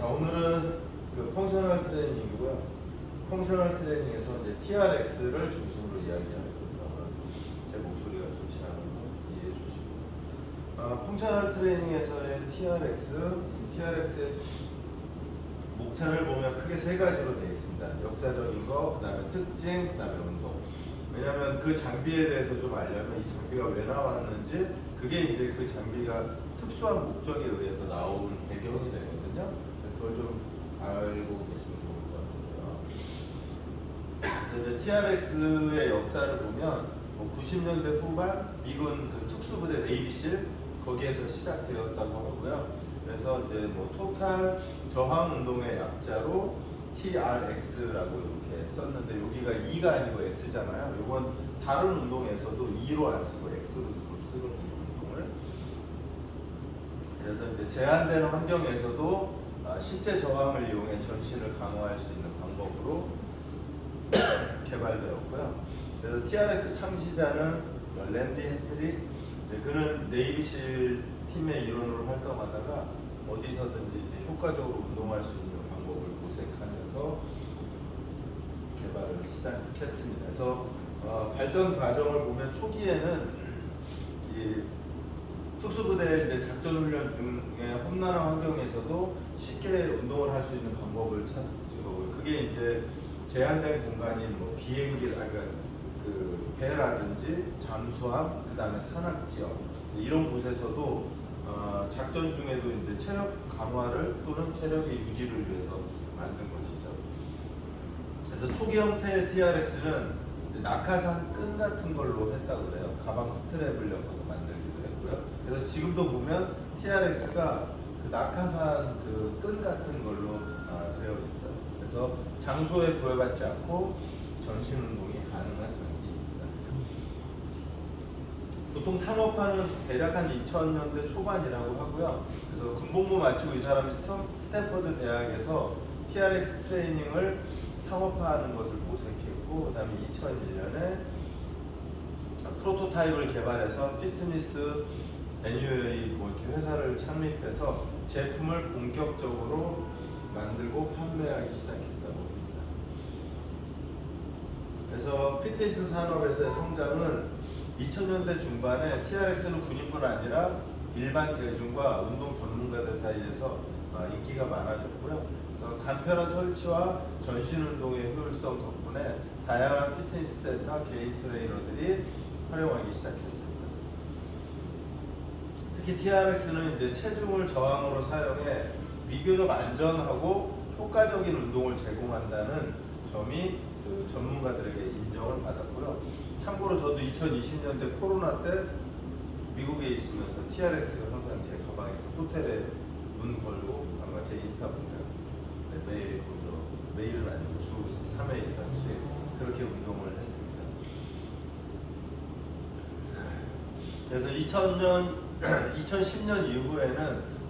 오늘은 그 펑셔널 트레이닝이고요. 펑셔널 트레이닝에서 이제 TRX를 중심으로 이야기할 거고요. 제 목소리가 좋지 않은 거 이해해 주시고. 펑셔널 트레이닝에서의 TRX, 이 TRX의 목차를 보면 크게 세 가지로 되어 있습니다. 역사적인 거, 그 다음에 특징, 그 다음에 운동. 왜냐하면 그 장비에 대해서 좀 알려면 이 장비가 왜 나왔는지, 그게 이제 그 장비가 특수한 목적에 의해서 나온 배경이 되거든요. 그걸 좀 알고 계시면 좋을 것 같아요. 그래서 이제 TRX의 역사를 보면 90년대 후반 미군 그 특수부대 네이비실 거기에서 시작되었다고 하고요. 그래서 이제 토탈 저항 운동의 약자로 TRX라고 이렇게 썼는데, 여기가 2가 아니고 X잖아요. 이건 다른 운동에서도 2로 안 쓰고 X로 주로 쓰거든요, 운동을. 그래서 이제 제한되는 환경에서도 신체 저항을 이용해 전신을 강화할 수 있는 방법으로 개발되었고요. 그래서 TRX 창시자는 랜디 헤트릭, 그는 네이비실 팀의 일원으로 활동하다가 어디서든지 이제 효과적으로 운동할 수 있는 방법을 모색하면서 개발을 시작했습니다. 그래서 발전 과정을 보면 초기에는 이 특수부대 이제 작전 훈련 중에 험난한 환경에서도 쉽게 운동을 할 수 있는 방법을 찾는 거고요. 그게 이제 제한된 공간인 비행기, 그러니까 그 배라든지 잠수함, 그 다음에 산악 지역 이런 곳에서도 작전 중에도 이제 체력 강화를 또는 체력의 유지를 위해서 만든 것이죠. 그래서 초기 형태의 TRX는 낙하산 끈 같은 걸로 했다고 그래요. 가방 스트랩을 엮어서 만들기도 했고요. 그래서 지금도 보면 TRX가 그 낙하산 그 끈 같은 걸로 되어 있어요. 그래서 장소에 구애받지 않고 전신 운동이 가능한 장비입니다. 보통 상업화는 대략 한 2000년대 초반이라고 하고요. 그래서 군복무 마치고 이 사람이 스탠퍼드 대학에서 TRX 트레이닝을 상업화하는 것을 모색했고, 그 다음에 2001년에 프로토타입을 개발해서 피트니스 애니웨이 이렇게 회사를 창립해서 제품을 본격적으로 만들고 판매하기 시작했다고 합니다. 그래서 피트니스 산업에서의 성장은 2000년대 중반에 TRX는 군인뿐 아니라 일반 대중과 운동 전문가들 사이에서 인기가 많아졌고요. 그래서 간편한 설치와 전신 운동의 효율성 덕분에 다양한 피트니스 센터 개인 트레이너들이 활용하기 시작했습니다. 특히 TRX는 이제 체중을 저항으로 사용해 비교적 안전하고 효과적인 운동을 제공한다는 점이 그 전문가들에게 인정을 받았고요. 참고로 저도 2020년대 코로나 때 미국에 있으면서 TRX가 항상 제 가방에서 호텔에 문 걸고, 아마 제 인스타 보면 매일 거기서, 매일은 아니고 주 3회 이상씩 그렇게 운동을 했습니다. 그래서 2010년 이후에는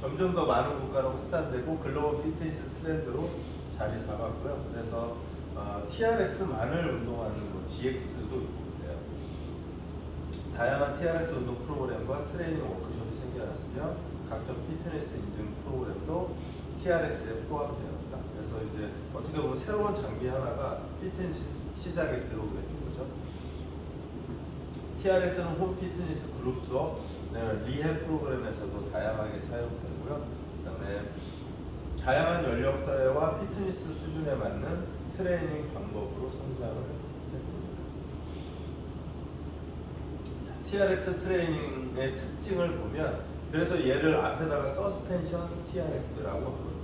점점 더 많은 국가로 확산되고 글로벌 피트니스 트렌드로 자리 잡았고요. 그래서 TRX만을 운동하는 GX도 있고 그래요. 다양한 TRX 운동 프로그램과 트레이닝 워크숍이 생겨났으며 각종 피트니스 인증 프로그램도 TRX에 포함되었다. 그래서 이제 어떻게 보면 새로운 장비 하나가 피트니스 시장에 들어오게 된 거죠. TRX는 홈 피트니스 그룹 수업, 리헵 프로그램에서도 다양하게 사용되고요. 그다음에 다양한 연령대와 피트니스 수준에 맞는 트레이닝 방법으로 성장을 했습니다. 자, TRX 트레이닝의 특징을 보면, 그래서 얘를 앞에다가 서스펜션 TRX라고 하거든요.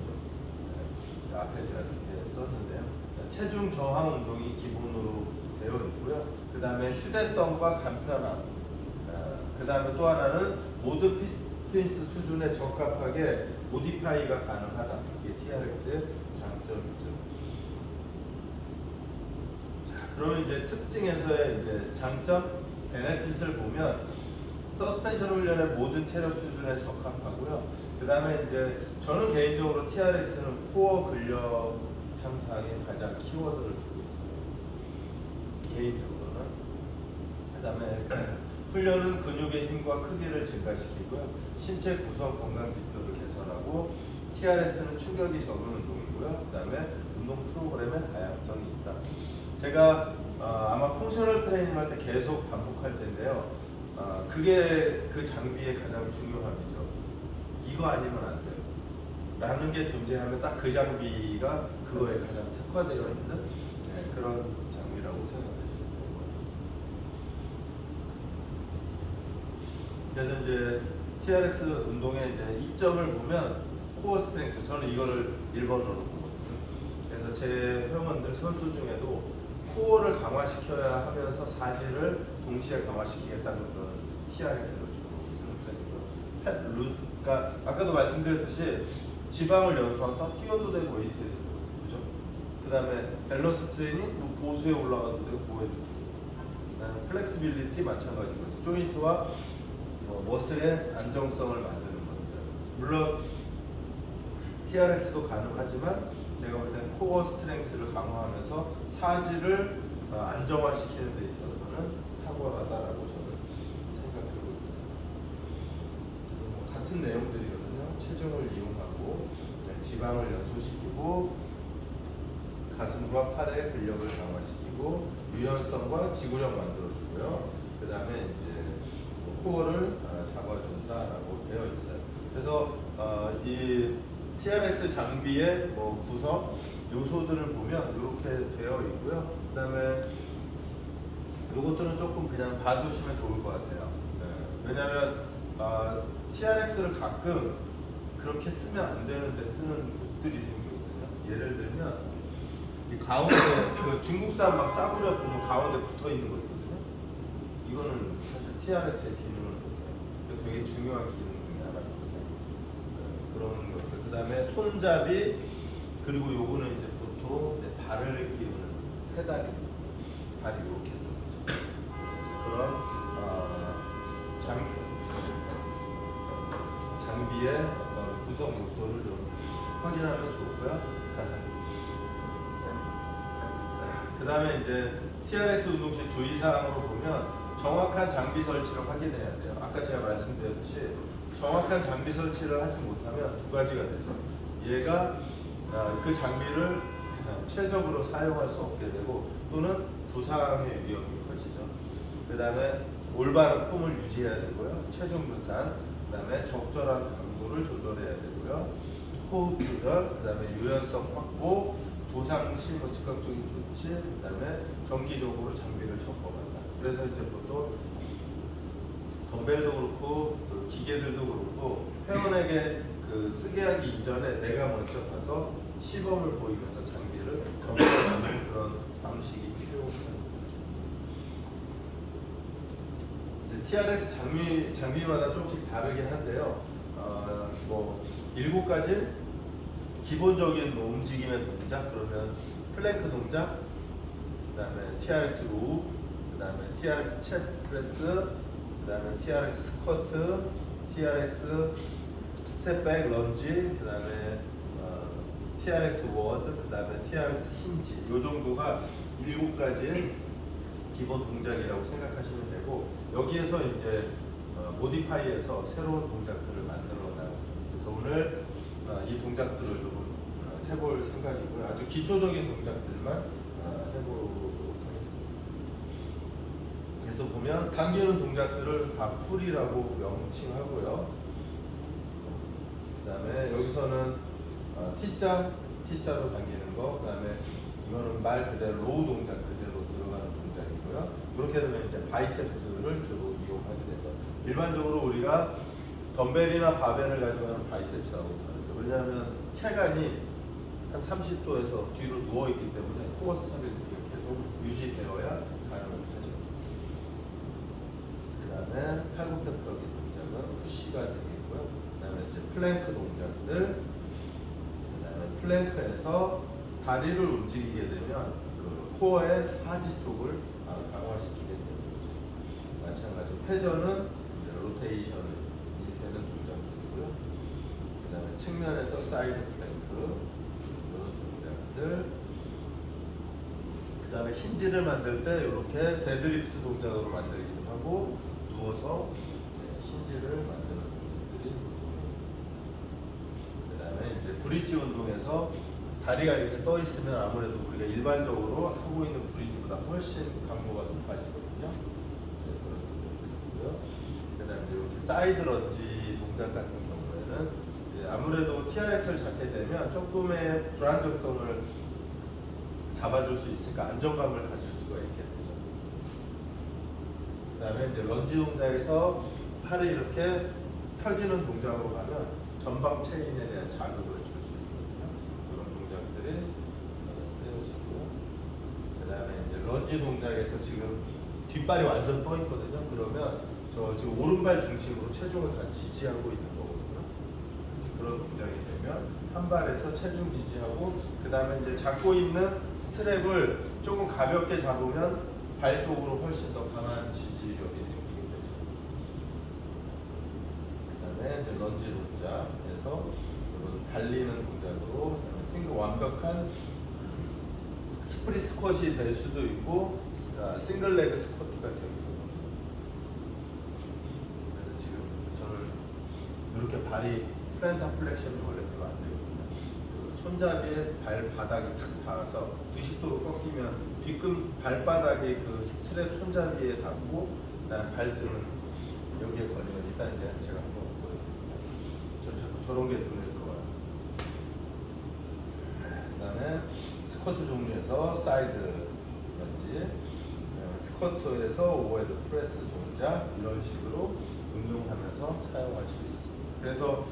앞에 제가 이렇게 썼는데요. 체중 저항 운동이 기본으로 되어 있고요. 그 다음에 휴대성과 간편함, 그 다음에 또 하나는 모든 피트니스 수준에 적합하게 모디파이가 가능하다. 이게 TRX의 장점이죠. 자, 그러면 이제 특징에서의 이제 장점, 베네핏을 보면 서스펜션 훈련의 모든 체력 수준에 적합하고요. 그 다음에 이제 저는 개인적으로 TRX는 코어 근력 향상에 가장 키워드를 두고 있어요. 개인적으로는. 그 다음에 훈련은 근육의 힘과 크기를 증가시키고요. 신체 구성 건강 지표를 개선하고 TRS는 추격이 적은 운동이고요. 그 다음에 운동 프로그램의 다양성이 있다. 제가 아마 펑셔널 트레이닝 할 때 계속 반복할 텐데요. 그게 그 장비의 가장 중요함이죠. 이거 아니면 안 돼요. 라는 게 존재하면 딱 그 장비가 그거에 가장 특화되어 있는 그런 장비라고 생각하시면 돼요. 그래서 이제 TRX 운동의 이제 이점을 보면 코어 스트렝스, 저는 이거를 1번으로 보거든요. 그래서 제 회원들 선수 중에도 코어를 강화시켜야 하면서 사지를 동시에 강화시키겠다는 그런 TRX를 주로 쓰는 편이고요. 루스, 그러니까 아까도 말씀드렸듯이 지방을 연소한다, 뛰어도 되고 웨이트 해도 되고, 그죠? 그 다음에 밸런스 트레이닝, 뭐 보수에 올라가도 되고 보호해도 되고, 플렉시빌리티 마찬가지고, 조인트와 머슬의 안정성을 만드는 것들. 물론 TRX도 가능하지만 제가 볼 때는 코어 스트렝스를 강화하면서 사지를 안정화시키는 데 있어서는 탁월하다라고 저는 생각하고 있습니다. 같은 내용들이거든요. 체중을 이용하고 지방을 연소시키고 가슴과 팔의 근력을 강화시키고 유연성과 지구력 만들어주고요. 그 다음에 이제 코어를 잡아준다라고 되어 있어요. 그래서 이 TRX 장비의 뭐 구성 요소들을 보면 이렇게 되어 있고요. 그 다음에 이것들은 조금 그냥 봐두시면 좋을 것 같아요. 왜냐하면 TRX를 가끔 그렇게 쓰면 안 되는데 쓰는 곳들이 생기거든요. 예를 들면 이 가운데 그 중국산 막 싸구려 보면 가운데 붙어 있는 거 있거든요. 이거는 사실 TRX의 기능을 못해요. 되게 중요한 기능 중에 하나거든요. 그런 것들. 그 다음에 손잡이, 그리고 요거는 이제 보통 이제 발을 끼우는 페달입니다. 발이 이렇게 되는 거죠. 그런 장비의 어떤 구성 요소를 좀 확인하면 좋고요. 그 다음에 이제 TRX 운동 시 주의사항으로 보면 정확한 장비 설치를 확인해야 돼요. 아까 제가 말씀드렸듯이 정확한 장비 설치를 하지 못하면 두 가지가 되죠. 얘가 그 장비를 최적으로 사용할 수 없게 되고 또는 부상의 위험이 커지죠. 그 다음에 올바른 폼을 유지해야 되고요. 체중 분산, 그 다음에 적절한 강도를 조절해야 되고요. 호흡 조절, 그 다음에 유연성 확보, 부상 시 뭐 즉각적인 조치, 그 다음에 정기적으로 장비를 점검한다. 그래서 이제 보통 덤벨도 그렇고 그 기계들도 그렇고 회원에게 그 쓰게 하기 이전에 내가 먼저 가서 시범을 보이면서 장비를 점검하는 그런 방식이 필요한 거죠. 이제 TRX 장비마다 조금씩 다르긴 한데요. 뭐 7가지 기본적인 뭐 움직임의 동작, 그러면 플랭크 동작, 그 다음에 TRX 로우, 그 다음에 TRX 체스트 프레스, 그 다음에 TRX 스쿼트, TRX 스텝백 런지, 그 다음에 TRX 워드, 그 다음에 TRX 힌지, 요 정도가 7가지 기본 동작이라고 생각하시면 되고, 여기에서 이제 모디파이에서 새로운 동작들을 만들어 나가죠. 그래서 오늘 이 동작들을 조금 해볼 생각이고요. 아주 기초적인 동작들만 해보도록 하겠습니다. 그래서 보면 당기는 동작들을 다 풀이라고 명칭하고요. 그 다음에 여기서는 T자로 당기는 거, 그 다음에 이거는 말 그대로 로우 동작 그대로 들어가는 동작이고요. 이렇게 되면 이제 바이셉스를 주로 이용하게 되죠. 일반적으로 우리가 덤벨이나 바벨을 가지고 하는 바이셉스하고 다르죠. 왜냐하면 체간이 한 30도에서 뒤로 누워있기 때문에 코어 스타빌리티가 계속 유지되어야 가능하죠. 그 다음에 팔굽혀펴기 동작은 푸시가 되겠고요. 그 다음에 이제 플랭크 동작들, 그 다음에 플랭크에서 다리를 움직이게 되면 그 코어의 하지 쪽을 강화시키게 되는 거죠. 마찬가지로 회전은 이제 로테이션이 되는 동작들이고요. 그 다음에 측면에서 사이드 플랭크, 이런 동작들. 그 다음에 힌지를 만들 때 이렇게 데드리프트 동작으로 만들기도 하고, 누워서 힌지를 만드는 동작들이 있습니다. 그 다음에 이제 브릿지 운동에서 다리가 이렇게 떠 있으면 아무래도 우리가 일반적으로 하고 있는 브릿지보다 훨씬 강도가 높아지거든요. 네, 그런 동작들이고요. 그다음에 이렇게 사이드 런지 동작 같은 경우에는 이제 아무래도 TRX를 잡게 되면 조금의 불안정성을 잡아줄 수 있으니까 안정감을 가질 수가 있게 되죠. 그다음에 이제 런지 동작에서 팔을 이렇게 펴지는 동작으로 가면 전방 체인에 대한 자극을 줄 수 있거든요. 이런 동작들이 쓰여지고, 그다음에 이제 런지 동작에서 지금 뒷발이 완전 떠 있거든요. 그러면 저 지금 오른발 중심으로 체중을 다 지지하고 있는 거거든요. 이제 그런 동작이 되면 한 발에서 체중 지지하고, 그다음에 이제 잡고 있는 스트랩을 조금 가볍게 잡으면 발 쪽으로 훨씬 더 강한 지지력이 생기게 되죠. 그다음에 이제 런지 동작에서 이런 달리는 동작으로, 그다음에 싱글 완벽한 스프릿 스쿼시 될 수도 있고 싱글 레그 스쿼트가 되기도 합니다. 그래서 지금 저는 이렇게 발이 플랜터 플렉션이 원래 되면 안 되거든요. 그 손잡이에 발바닥이 탁 닿아서 90도로 꺾이면 뒤꿈 발바닥이 그 스트랩 손잡이에 닿고, 그다음 발등은 여기에 걸리면 일단 이제 제가 한번 보여드릴게요. 자꾸 저런 게 눈에 들어와요. 그다음에 스쿼트 종류에서 사이드 런지, 스쿼트에서 오버헤드 프레스 동작, 이런 식으로 운동하면서 사용할 수 있습니다. 그래서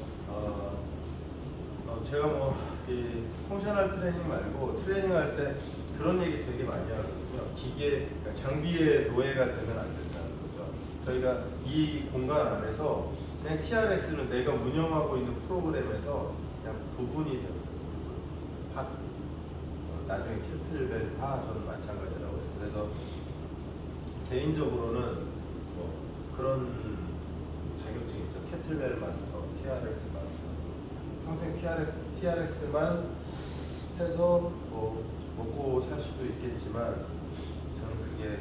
제가 이 펑셔널 트레이닝 말고 트레이닝할 때 그런 얘기 되게 많이 하거든요. 기계, 그러니까 장비에 노예가 되면 안 된다는 거죠. 저희가 이 공간 안에서 그냥 TRX는 내가 운영하고 있는 프로그램에서 그냥 부분이 되는 거예요. 파트. 나중에 캐틀벨 다 저는 마찬가지라고 해요. 그래서 개인적으로는 그런 자격증이 있죠. 캐틀벨 마스터, TRX 마스터. 평생 TRX만 해서 먹고 살 수도 있겠지만, 저는 그게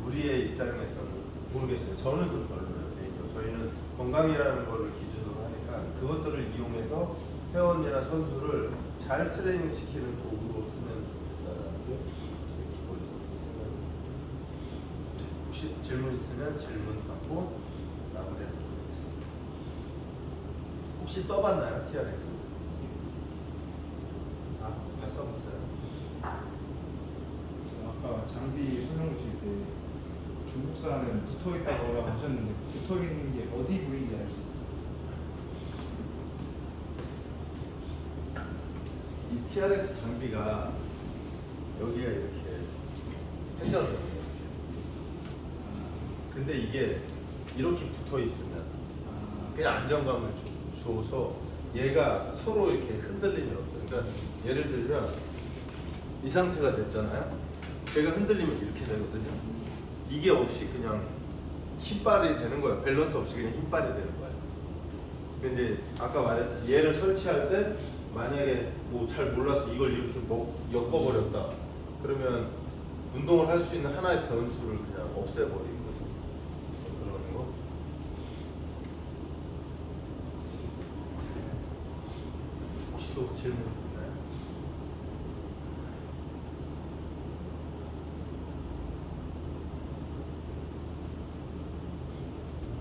우리의 입장에서는 모르겠어요. 저는 좀 별로예요. 개인적으로. 저희는 건강이라는 거를 기준으로 하니까 그것들을 이용해서 회원이나 선수를 잘 트레이닝 시키는 도구로 쓰면 좋겠다는 게 기본적인 생각입니다. 혹시 질문 있으면 질문하고 마무리하도록 하겠습니다. 혹시 써봤나요, TRX? 다 써봤어요? 아까 장비 설명 주실 때 중국산은 붙어 있다고 하셨는데, 붙어 있는 게 어디 부위인지 알 수 있어요? 이 TRX 장비가 여기가 이렇게 회전을. 근데 이게 이렇게 붙어 있으면 그냥 안정감을 줘서 얘가 서로 이렇게 흔들림이 없어요. 그러니까 예를 들면 이 상태가 됐잖아요. 제가 흔들리면 이렇게 되거든요. 이게 없이 그냥 흰발이 되는 거예요. 밸런스 없이 그냥 흰발이 되는 거예요. 이제 아까 말했듯이 얘를 설치할 때 만약에 잘 몰라서 이걸 이렇게 엮어버렸다. 그러면 운동을 할 수 있는 하나의 변수를 그냥 없애버리는 거죠. 그러는 거. 혹시 또 질문 있나요?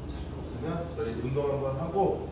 자, 없으면 저희 운동 한번 하고